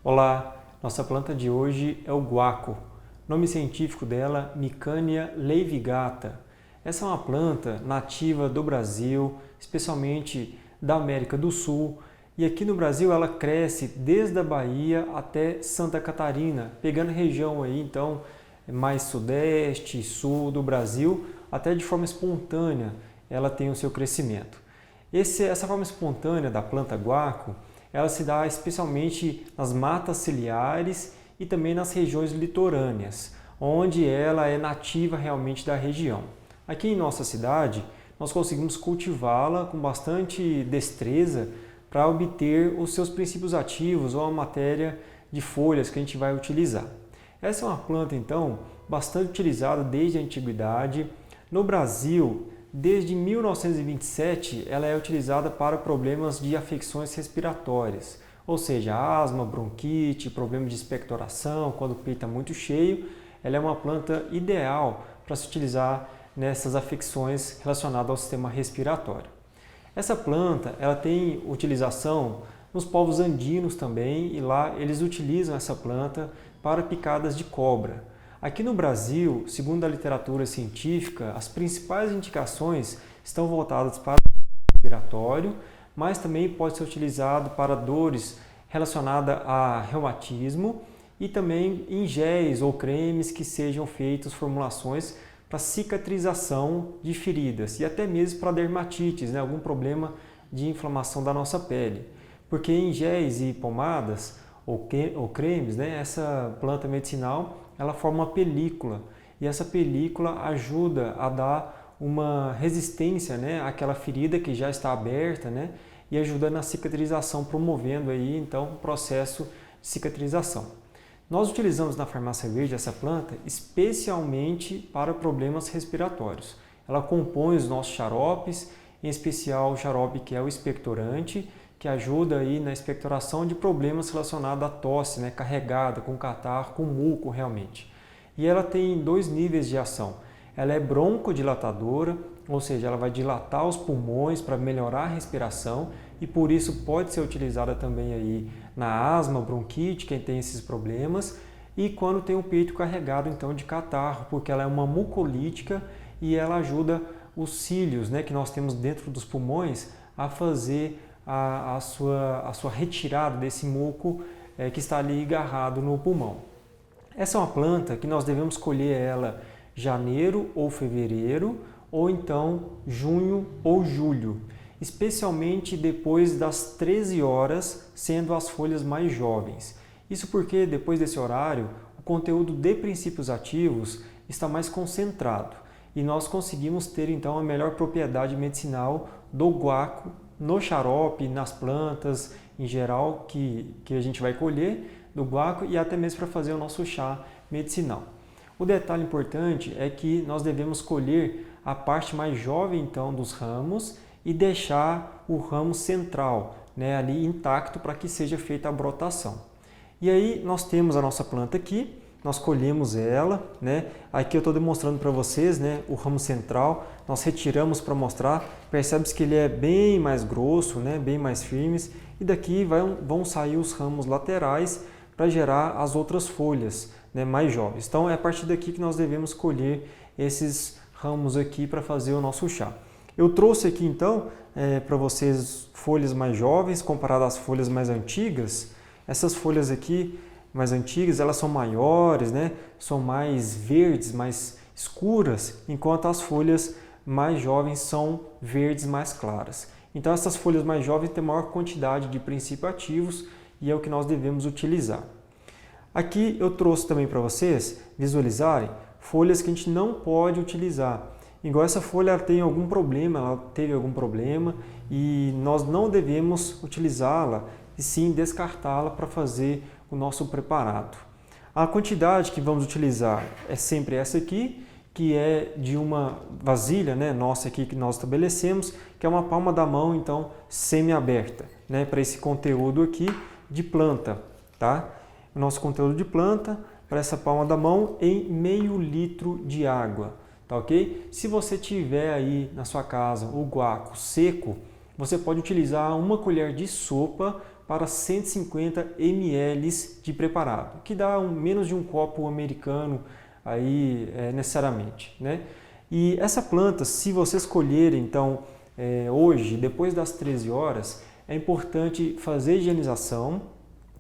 Olá, nossa planta de hoje é o guaco. Nome científico dela, Micania laevigata. Essa é uma planta nativa do Brasil, especialmente da América do Sul. E aqui no Brasil ela cresce desde a Bahia até Santa Catarina, pegando região aí então mais sudeste, sul do Brasil, até de forma espontânea ela tem o seu crescimento. Essa forma espontânea da planta guaco, ela se dá especialmente nas matas ciliares e também nas regiões litorâneas, onde ela é nativa realmente da região. Aqui em nossa cidade, nós conseguimos cultivá-la com bastante destreza para obter os seus princípios ativos ou a matéria de folhas que a gente vai utilizar. Essa é uma planta, então, bastante utilizada desde a antiguidade. No Brasil, desde 1927, ela é utilizada para problemas de afecções respiratórias, ou seja, asma, bronquite, problema de expectoração, quando o peito está muito cheio. Ela é uma planta ideal para se utilizar nessas afecções relacionadas ao sistema respiratório. Essa planta ela tem utilização nos povos andinos também, e lá eles utilizam essa planta para picadas de cobra. Aqui no Brasil, segundo a literatura científica, as principais indicações estão voltadas para o respiratório, mas também pode ser utilizado para dores relacionadas a reumatismo e também em géis ou cremes que sejam feitos formulações para cicatrização de feridas e até mesmo para dermatites, algum problema de inflamação da nossa pele. Porque em géis e pomadas ou cremes, essa planta medicinal ela forma uma película e essa película ajuda a dar uma resistência àquela ferida que já está aberta, e ajuda na cicatrização, promovendo aí então o processo de cicatrização. Nós utilizamos na farmácia verde essa planta especialmente para problemas respiratórios. Ela compõe os nossos xaropes, em especial o xarope que é o expectorante, que ajuda aí na expectoração de problemas relacionados à tosse, carregada, com catarro, com muco realmente. E ela tem dois níveis de ação. Ela é broncodilatadora, ou seja, ela vai dilatar os pulmões para melhorar a respiração e por isso pode ser utilizada também aí na asma, bronquite, quem tem esses problemas, e quando tem o peito carregado então de catarro, porque ela é uma mucolítica e ela ajuda os cílios que nós temos dentro dos pulmões a fazer a sua retirada desse muco que está ali agarrado no pulmão. Essa é uma planta que nós devemos colher ela janeiro ou fevereiro, ou então junho ou julho, especialmente depois das 13 horas, sendo as folhas mais jovens. Isso porque depois desse horário, o conteúdo de princípios ativos está mais concentrado e nós conseguimos ter então a melhor propriedade medicinal do guaco no xarope, nas plantas em geral que a gente vai colher do guaco e até mesmo para fazer o nosso chá medicinal. O detalhe importante é que nós devemos colher a parte mais jovem então dos ramos e deixar o ramo central ali intacto para que seja feita a brotação. E aí nós temos a nossa planta aqui, nós colhemos ela, aqui eu estou demonstrando para vocês o ramo central, nós retiramos para mostrar, percebe-se que ele é bem mais grosso, bem mais firmes, e daqui vão sair os ramos laterais para gerar as outras folhas mais jovens. Então é a partir daqui que nós devemos colher esses ramos aqui para fazer o nosso chá. Eu trouxe aqui então para vocês folhas mais jovens comparadas às folhas mais antigas. Essas folhas aqui mais antigas, elas são maiores, são mais verdes, mais escuras, enquanto as folhas mais jovens são verdes mais claras. Então essas folhas mais jovens têm maior quantidade de princípios ativos e é o que nós devemos utilizar. Aqui eu trouxe também para vocês visualizarem folhas que a gente não pode utilizar. Igual essa folha ela tem algum problema, ela teve algum problema e nós não devemos utilizá-la e sim descartá-la para fazer o nosso preparado. A quantidade que vamos utilizar é sempre essa aqui, que é de uma vasilha nossa aqui que nós estabelecemos, que é uma palma da mão, então semi-aberta, para esse conteúdo aqui de planta, tá? O nosso conteúdo de planta para essa palma da mão em meio litro de água, tá ok? Se você tiver aí na sua casa o guaco seco, você pode utilizar uma colher de sopa para 150 ml de preparado, que dá menos de um copo americano aí, necessariamente, né? E essa planta, se você escolher então hoje, depois das 13 horas, é importante fazer higienização.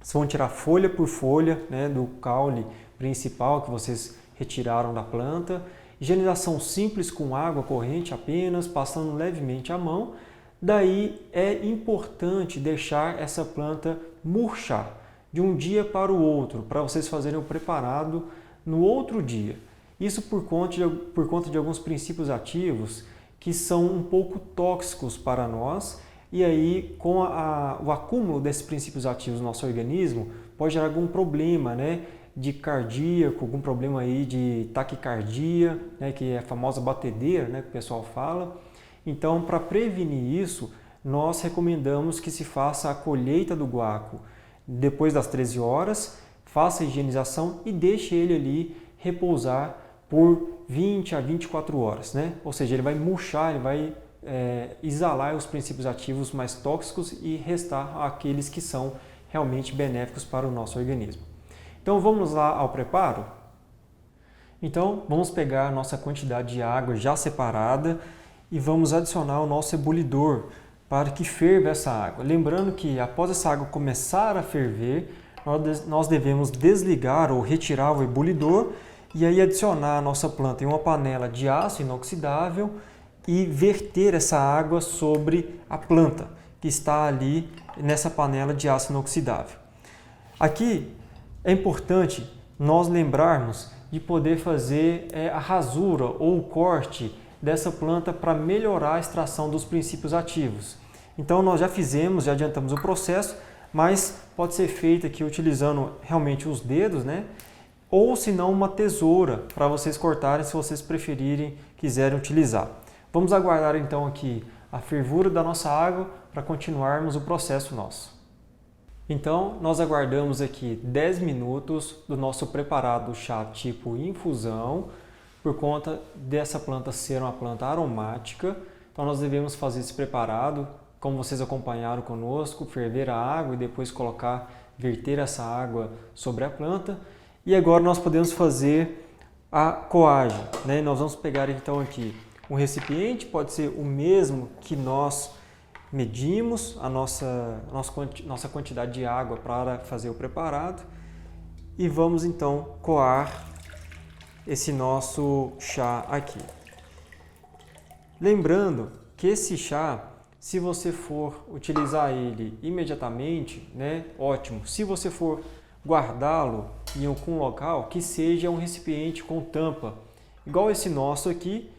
Vocês vão tirar folha por folha, né, do caule principal que vocês retiraram da planta. Higienização simples com água corrente apenas, passando levemente a mão. Daí é importante deixar essa planta murchar de um dia para o outro, para vocês fazerem o preparado no outro dia. Isso por conta de alguns princípios ativos que são um pouco tóxicos para nós, e aí com o acúmulo desses princípios ativos no nosso organismo pode gerar algum problema, né, de cardíaco, algum problema aí de taquicardia, né, que é a famosa batedeira, né, que o pessoal fala. Então, para prevenir isso, nós recomendamos que se faça a colheita do guaco depois das 13 horas, faça a higienização e deixe ele ali repousar por 20 a 24 horas, né? Ou seja, ele vai murchar, ele vai exalar os princípios ativos mais tóxicos e restar aqueles que são realmente benéficos para o nosso organismo. Então vamos lá ao preparo? Então vamos pegar a nossa quantidade de água já separada e vamos adicionar o nosso ebulidor para que ferva essa água. Lembrando que após essa água começar a ferver, nós devemos desligar ou retirar o ebulidor e aí adicionar a nossa planta em uma panela de aço inoxidável e verter essa água sobre a planta que está ali nessa panela de aço inoxidável. Aqui é importante nós lembrarmos de poder fazer a rasura ou o corte dessa planta para melhorar a extração dos princípios ativos. Então nós já fizemos, já adiantamos o processo, mas pode ser feito aqui utilizando realmente os dedos, né? Ou se não uma tesoura para vocês cortarem se vocês preferirem, quiserem utilizar. Vamos aguardar então aqui a fervura da nossa água para continuarmos o processo nosso. Então nós aguardamos aqui 10 minutos do nosso preparado chá tipo infusão, por conta dessa planta ser uma planta aromática. Então nós devemos fazer esse preparado, como vocês acompanharam conosco, ferver a água e depois verter essa água sobre a planta. E agora nós podemos fazer a coagem, né? Nós vamos pegar então aqui um recipiente, pode ser o mesmo que nós medimos a nossa quantidade de água para fazer o preparado e vamos então coar esse nosso chá aqui. Lembrando que esse chá, se você for utilizar ele imediatamente, né, ótimo. Se você for guardá-lo em algum local, que seja um recipiente com tampa, igual esse nosso aqui,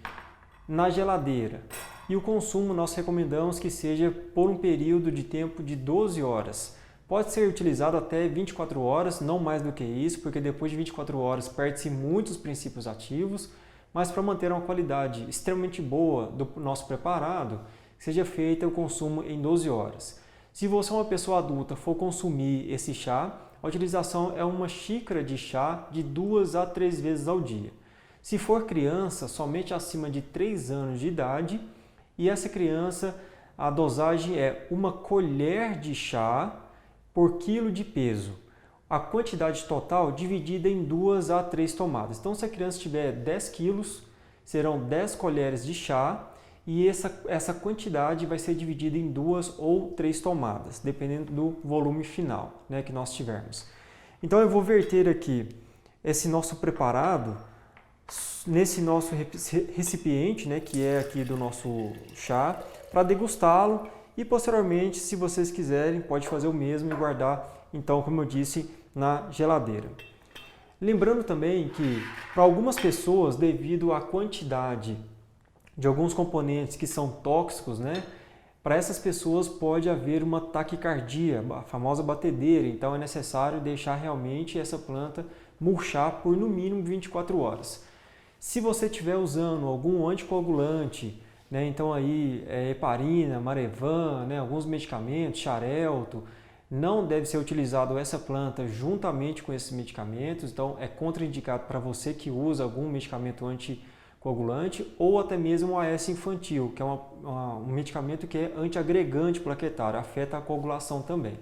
na geladeira. E o consumo nós recomendamos que seja por um período de tempo de 12 horas. Pode ser utilizado até 24 horas, não mais do que isso, porque depois de 24 horas perde-se muitos princípios ativos, mas para manter uma qualidade extremamente boa do nosso preparado, seja feito o consumo em 12 horas. Se você é uma pessoa adulta for consumir esse chá, a utilização é uma xícara de chá de 2 a 3 vezes ao dia. Se for criança, somente acima de 3 anos de idade, e essa criança, a dosagem é 1 colher de chá por quilo de peso. A quantidade total dividida em 2 a 3 tomadas. Então, se a criança tiver 10 quilos, serão 10 colheres de chá e essa quantidade vai ser dividida em 2 ou 3 tomadas, dependendo do volume final, né, que nós tivermos. Então, eu vou verter aqui esse nosso preparado nesse nosso recipiente, né, que é aqui do nosso chá, para degustá-lo e posteriormente, se vocês quiserem, pode fazer o mesmo e guardar, então, como eu disse, na geladeira. Lembrando também que, para algumas pessoas, devido à quantidade de alguns componentes que são tóxicos, né, para essas pessoas pode haver uma taquicardia, a famosa batedeira, então é necessário deixar realmente essa planta murchar por no mínimo 24 horas. Se você estiver usando algum anticoagulante, né, então aí heparina, Marevan, né, alguns medicamentos, Xarelto, não deve ser utilizado essa planta juntamente com esses medicamentos, então é contraindicado para você que usa algum medicamento anticoagulante ou até mesmo o AS infantil, que é um medicamento que é antiagregante plaquetário, afeta a coagulação também.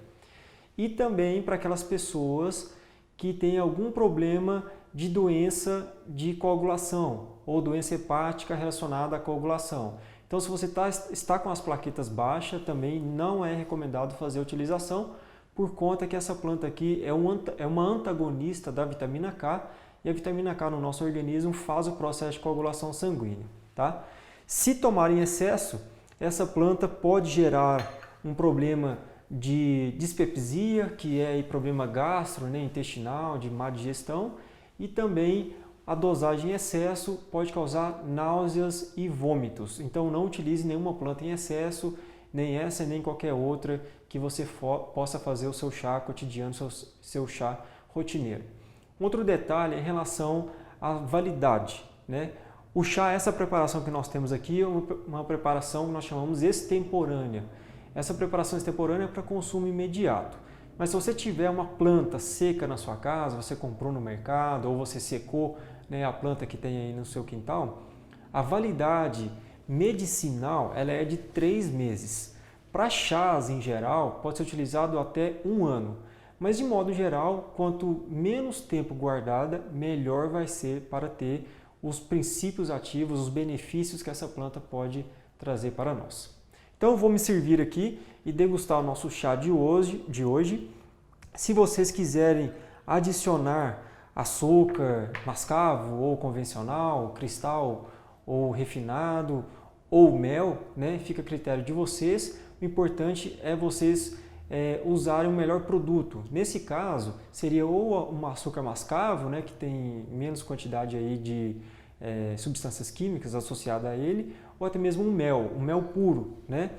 e também para aquelas pessoas que têm algum problema de doença de coagulação ou doença hepática relacionada à coagulação. Então, se você está com as plaquetas baixas, também não é recomendado fazer a utilização, por conta que essa planta aqui é uma antagonista da vitamina K, e a vitamina K no nosso organismo faz o processo de coagulação sanguínea. Tá? Se tomar em excesso, essa planta pode gerar um problema de dispepsia, que é problema gastrointestinal, de má digestão, e também a dosagem em excesso pode causar náuseas e vômitos. Então não utilize nenhuma planta em excesso, nem essa nem qualquer outra, que você possa fazer o seu chá cotidiano, seu chá rotineiro. Outro detalhe é em relação à validade, né? O chá, essa preparação que nós temos aqui, é uma preparação que nós chamamos extemporânea. Essa preparação extemporânea é para consumo imediato. Mas se você tiver uma planta seca na sua casa, você comprou no mercado ou você secou, né, a planta que tem aí no seu quintal, a validade medicinal ela é de 3 meses. Para chás em geral, pode ser utilizado até 1 ano. Mas de modo geral, quanto menos tempo guardada, melhor vai ser para ter os princípios ativos, os benefícios que essa planta pode trazer para nós. Então eu vou me servir aqui e degustar o nosso chá de hoje. Se vocês quiserem adicionar açúcar mascavo ou convencional, cristal ou refinado ou mel, né, fica a critério de vocês. O importante é vocês usarem o melhor produto. Nesse caso, seria ou um açúcar mascavo, né, que tem menos quantidade aí de substâncias químicas associadas a ele, ou até mesmo um mel puro, né?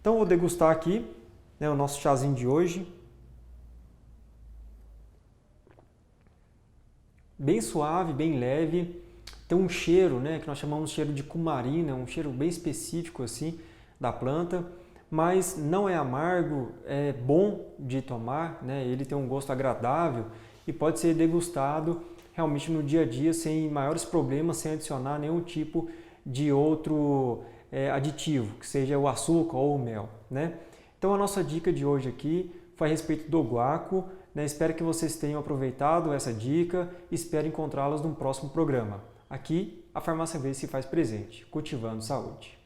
Então, vou degustar aqui, né, o nosso chazinho de hoje. Bem suave, bem leve, tem um cheiro, né, que nós chamamos de cheiro de cumarina, um cheiro bem específico assim da planta, mas não é amargo, é bom de tomar, né, ele tem um gosto agradável e pode ser degustado realmente no dia a dia sem maiores problemas, sem adicionar nenhum tipo de outro aditivo, que seja o açúcar ou o mel, né? Então a nossa dica de hoje aqui foi a respeito do guaco, né? Espero que vocês tenham aproveitado essa dica e espero encontrá-las no próximo programa. Aqui, a Farmácia V se faz presente, cultivando saúde.